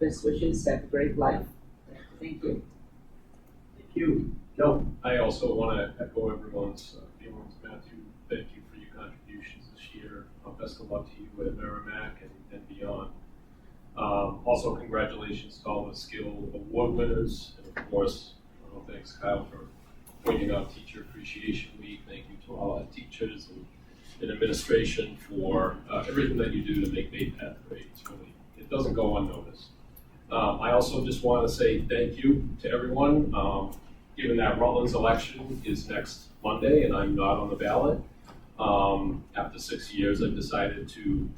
best wishes, have a great life. Thank you. Thank you. Joe. I also want to echo everyone's feelings. Matthew, thank you for your contributions this year. Best of luck to you at Merrimack and beyond. Also, congratulations to all the skill award winners, and of course, thanks Kyle for pointing out Teacher Appreciation Week. Thank you to all our teachers and administration for everything that you do to make MAPAT great. It doesn't go unnoticed. I also just want to say thank you to everyone. Given that Rutland's election is next Monday and I'm not on the ballot, after 6 years I've decided to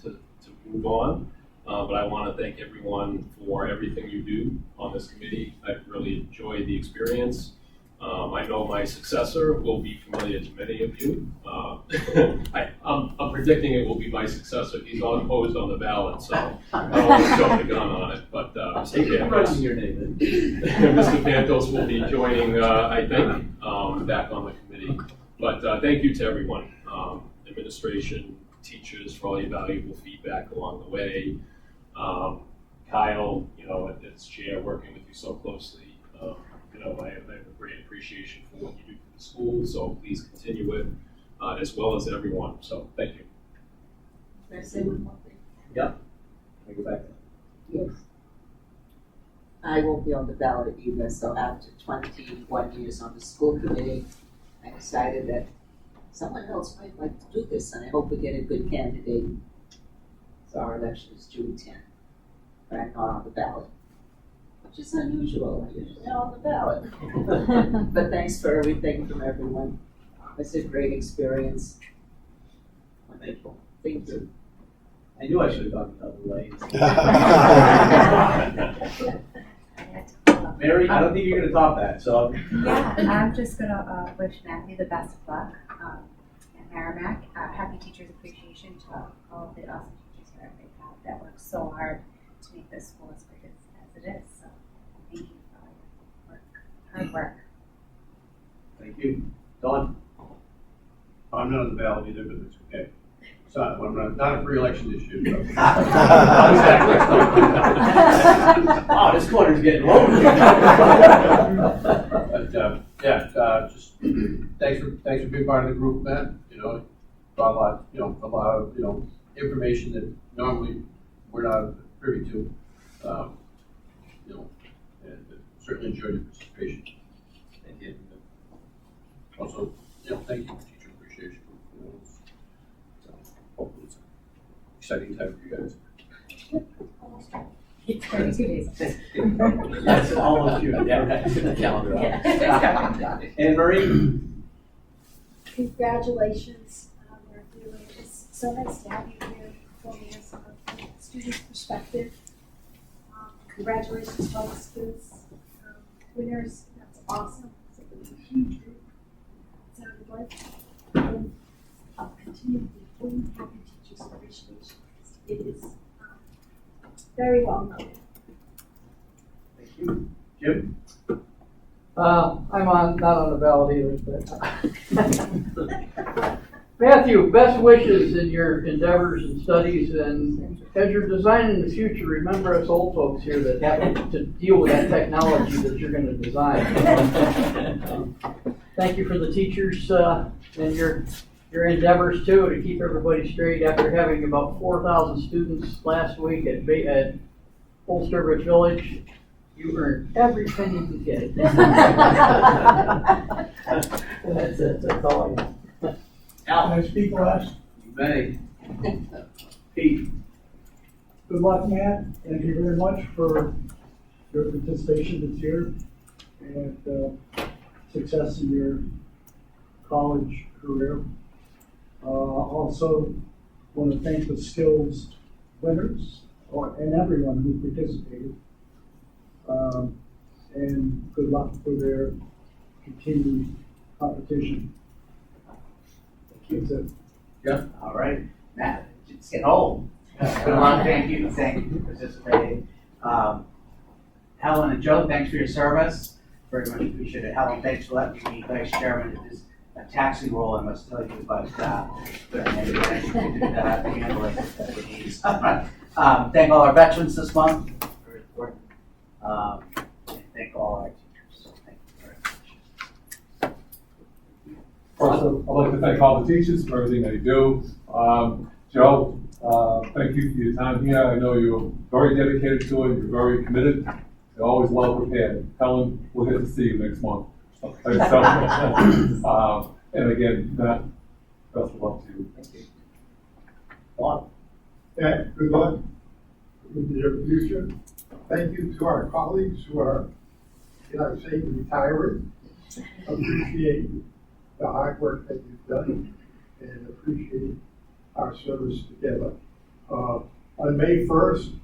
move on. But I want to thank everyone for everything you do on this committee. I've really enjoyed the experience. I know my successor will be familiar to many of you. I'm predicting it will be my successor. He's unopposed on the ballot, so I don't want to jump the gun on it. But Mr. Pantos will be joining, I think, back on the committee. But thank you to everyone, administration, teachers, for all your valuable feedback along the way. Kyle, as chair, working with you so closely, I have a great appreciation for what you do for the school, so please continue it, as well as everyone. So thank you. Can I say one more thing? Yep. Can I go back? Yes. I won't be on the ballot either, so after 21 years on the school committee, I decided that someone else might like to do this, and I hope we get a good candidate. So our election is June 10th, but I'm not on the ballot. which is unusual, usually on the ballot. But thanks for everything from everyone. It's a great experience. Thank you. Thank you. I knew I should have gone the other way. Mary, I don't think you're gonna top that, so. Yeah, I'm just gonna wish Matthew the best of luck at Merrimack. Happy Teachers Appreciation to all of the awesome teachers here at RVTHS that work so hard to make this school as great as it is. So thank you for all your work, hard work. Thank you. Don? I'm not on the ballot either, but it's okay. So I'm not a free election issue. So. Oh, this corner's getting low. But just thanks for being part of the group, Matt. You know, brought a lot of information that normally we're not privy to. And certainly enjoyed your participation. And also, thank you for teacher appreciation. Hopefully it's an exciting time for you guys. It's 32 days. That's almost you. Yeah, that's in the calendar. Yeah. Anne Marie? Congratulations, Matthew. It's so nice to have you here performing us from a student's perspective. Congratulations to all the students. Winners, that's awesome. It's a huge group. It sounded like. And I'll continue to be fully happy teachers appreciation. It is very well known. Thank you. Jim? I'm not on the ballot either, but Matthew, best wishes in your endeavors and studies, and as you're designing the future, remember us old folks here that have to deal with that technology that you're going to design. Thank you for the teachers and your endeavors too to keep everybody straight after having about 4,000 students last week at Old Sturbridge Village. You earned every penny you get. That's it. That's all I have. Can I speak last? You may. Pete? Good luck, Matt. Thank you very much for your participation this year and success in your college career. Also, want to thank the skills winners and everyone who participated. And good luck for their continued competition. Thank you. Yeah. All right, Matt, it's getting old. Good luck, thank you for participating. Helen and Joe, thanks for your service. Very much appreciated. Helen, thanks for letting me be vice chairman. It is a taxing role, I must tell you, but anyway, you did handle it with ease. Thank all our veterans this month. Very important. And thank all our teachers. So thank you very much. Also, I'd like to thank all the teachers for everything they do. Joe, thank you for your time here. I know you're very dedicated to it. You're very committed. You're always well prepared. Helen, we'll get to see you next month. And again, Matt, best of luck to you. Thank you. Yeah, good luck with your future. Thank you to our colleagues who are, can I say, retiring. Appreciate the hard work that you've done and appreciate our service together. On May 1st,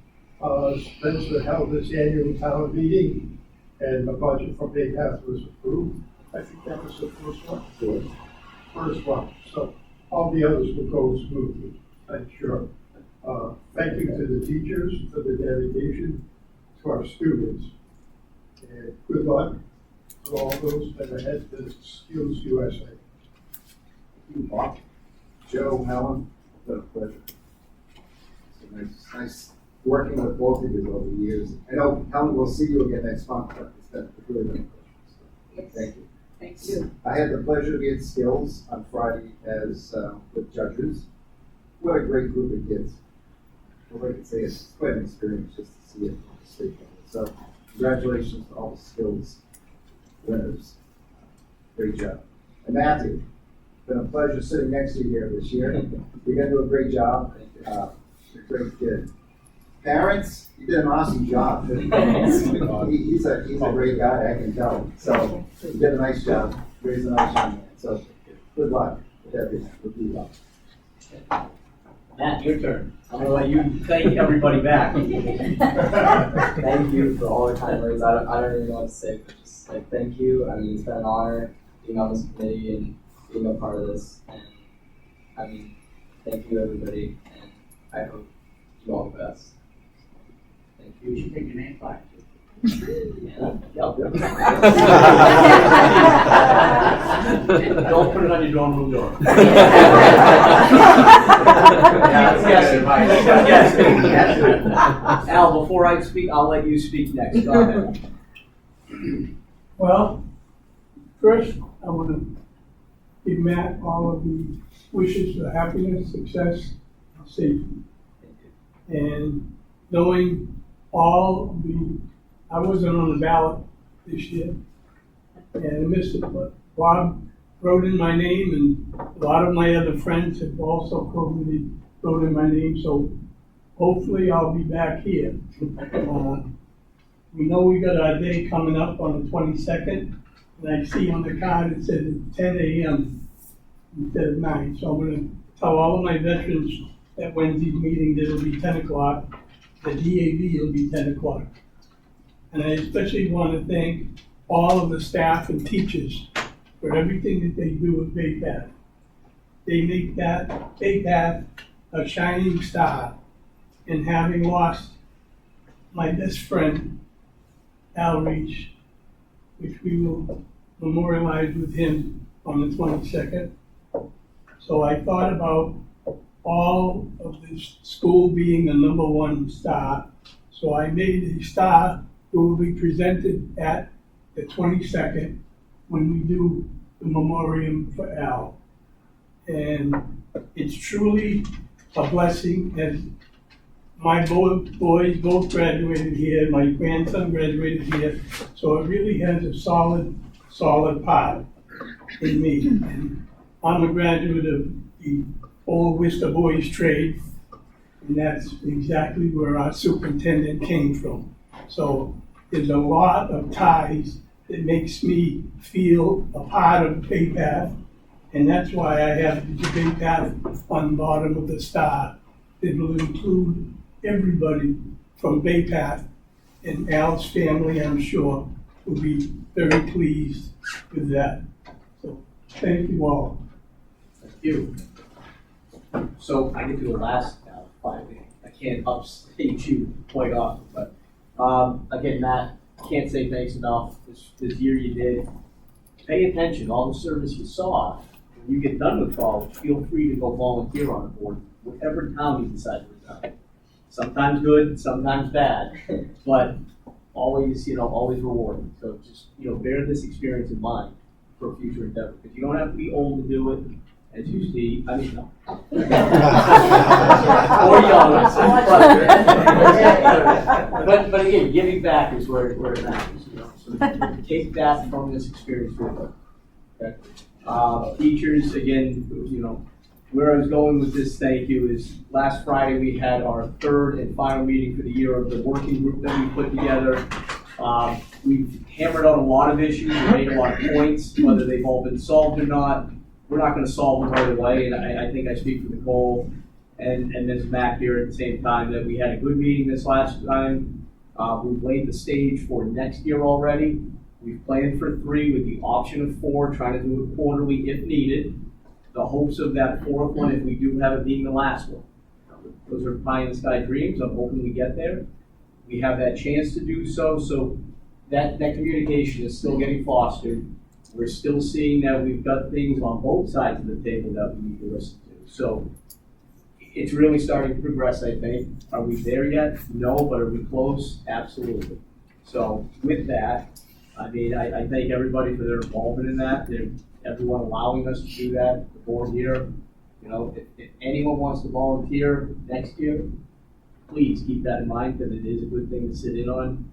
Spencer held this annual town meeting and the budget for Bay Path was approved. I think that was the first one. First one. So all the others will go smoothly, I'm sure. Thank you to the teachers for the dedication, to our students, and good luck to all those that are headed to Skills USA. Thank you, Bob. Joe, Helen, it's been a pleasure. It's nice working with both of you over the years. I know, Helen, we'll see you again next month, but it's really been a pleasure. So, thank you. Thank you. I had the pleasure to be at Skills on Friday as with judges. What a great group of kids. Well, I can say it's quite an experience just to see it on the state level. So congratulations to all the Skills winners. Great job. And Matthew, it's been a pleasure sitting next to you here this year. You're going to do a great job. You're a great kid. Parents, you did an awesome job. He's a great guy, I can tell. So you did a nice job, raised a nice young man. So good luck with everything. We'll do well. Matt, your turn. I'm gonna let you thank everybody back. Thank you for all the kind words. I don't really know what to say, but just like thank you. I mean, it's been an honor being on this committee and being a part of this. And I mean, thank you everybody, and I hope you all the best. Thank you. You should take your name back. Don't put it on your dorm room door. Al, before I speak, I'll let you speak next. Go ahead. Well, first, I want to give Matt all of the wishes for happiness, success, and safety. And knowing all of the, I wasn't on the ballot this year, and I missed it, but Bob wrote in my name, and a lot of my other friends have also wrote in my name, so hopefully I'll be back here. We know we got our day coming up on the 22nd, and I see on the card it says it's 10 a.m. instead of 9, so I'm going to tell all of my veterans at Wednesday's meeting that it'll be 10 o'clock. The DAV will be 10 o'clock. And I especially want to thank all of the staff and teachers for everything that they do at Bay Path. They make that Bay Path a shining star. And having lost my best friend, Al Reach, which we will memorialize with him on the 22nd. So I thought about all of this school being the #1 star. So I made a star that will be presented at the 22nd when we do the memoriam for Al. And it's truly a blessing, as my boys both graduated here, my grandson graduated here, so it really has a solid part in me. And I'm a graduate of the old Worcester Boys trade, and that's exactly where our superintendent came from. So there's a lot of ties that makes me feel a part of Bay Path, and that's why I have the Bay Path on the bottom of the star. It will include everybody from Bay Path, and Al's family, I'm sure, will be very pleased with that. So thank you all. Thank you. So I get to the last now, finally. I can't upstage you quite often, but again, Matt, can't say thanks enough. This year you did. Pay attention, all the service you saw. When you get done with college, feel free to go volunteer on a board, whatever town you decide to resign. Sometimes good, sometimes bad, but always, always rewarding. So just, bear this experience in mind for future endeavor, because you don't have to be old to do it. As you see, I mean, no. Or young. But again, giving back is where it matters. So take that from this experience with you. Okay? Teachers, again, where I was going with this thank you is last Friday we had our third and final meeting for the year of the working group that we put together. We've hammered out a lot of issues and made a lot of points, whether they've all been solved or not. We're not going to solve them right away, and I think I speak for Nicole and Ms. Mack here at the same time that we had a good meeting this last time. We've laid the stage for next year already. We've planned for 3 with the option of 4, trying to do it quarterly if needed. The hopes of that 4th one, if we do have it, being the last one. Those are pie in the sky dreams. I'm hoping we get there. We have that chance to do so, so that communication is still getting fostered. We're still seeing that we've got things on both sides of the table that we need to listen to. So it's really starting to progress, I think. Are we there yet? No, but are we close? Absolutely. So with that, I mean, I thank everybody for their involvement in that. Everyone allowing us to do that, the board here. If anyone wants to volunteer next year, please keep that in mind, because it is a good thing to sit in on.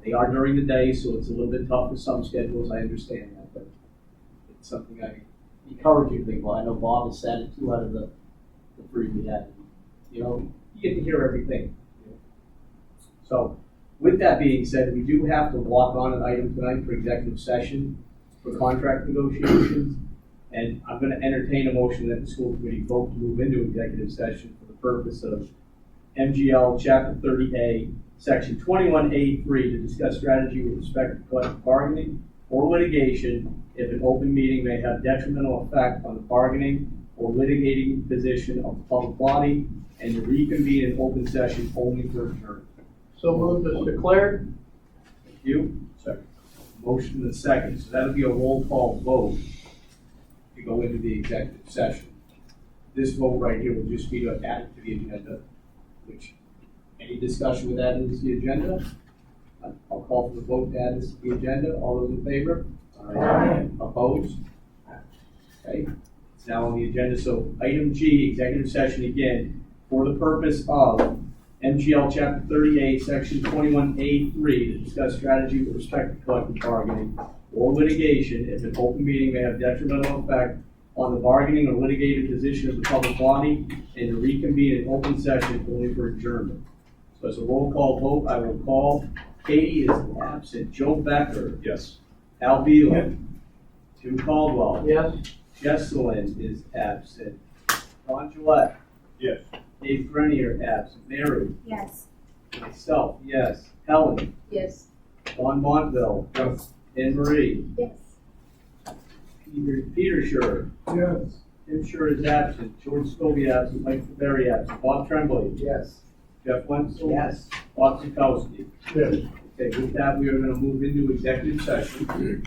They are during the day, so it's a little bit tough with some schedules. I understand that, but it's something I encourage you to think about. I know Bob has said it 2 out of the 3 we had. You get to hear everything So with that being said, we do have to walk on an item tonight for executive session for contract negotiations. And I'm gonna entertain a motion that the school committee vote to move into executive session for the purpose of MGL Chapter 30A, Section 21A3 to discuss strategy with respect to collective bargaining or litigation if an open meeting may have detrimental effect on the bargaining or litigating position of the public body, and to reconvene in open session only for adjournment. So moved as declared. Thank you. Second. Motion and second, so that'll be a roll call vote to go into the executive session. This vote right here will just be to add it to the agenda, which, any discussion with adding this to the agenda? I'll call for the vote to add this to the agenda. All those in favor? Aye. Opposed? Okay, it's now on the agenda. So item G, executive session again, for the purpose of MGL Chapter 38, Section 21A3 to discuss strategy with respect to collective bargaining or litigation if an open meeting may have detrimental effect on the bargaining or litigated position of the public body, and to reconvene in open session only for adjournment. So as a roll call vote, I will call. Katie is absent. Joe Becker. Yes. Al Beal. Jim Caldwell. Yes. Jesselyn is absent. Ron Gillette. Yes. Dave Grenier absent. Mary. Yes. Myself, yes. Helen. Yes. Don Montville. Yes. Anne Marie. Yes. Peter Scher. Yes. Tim Scher is absent. George Scobie absent. Mike Ferry absent. Bob Tremblay. Yes. Jeff Wenzel. Yes. Bob Sikowski. Yes. Okay, with that, we are going to move into executive session.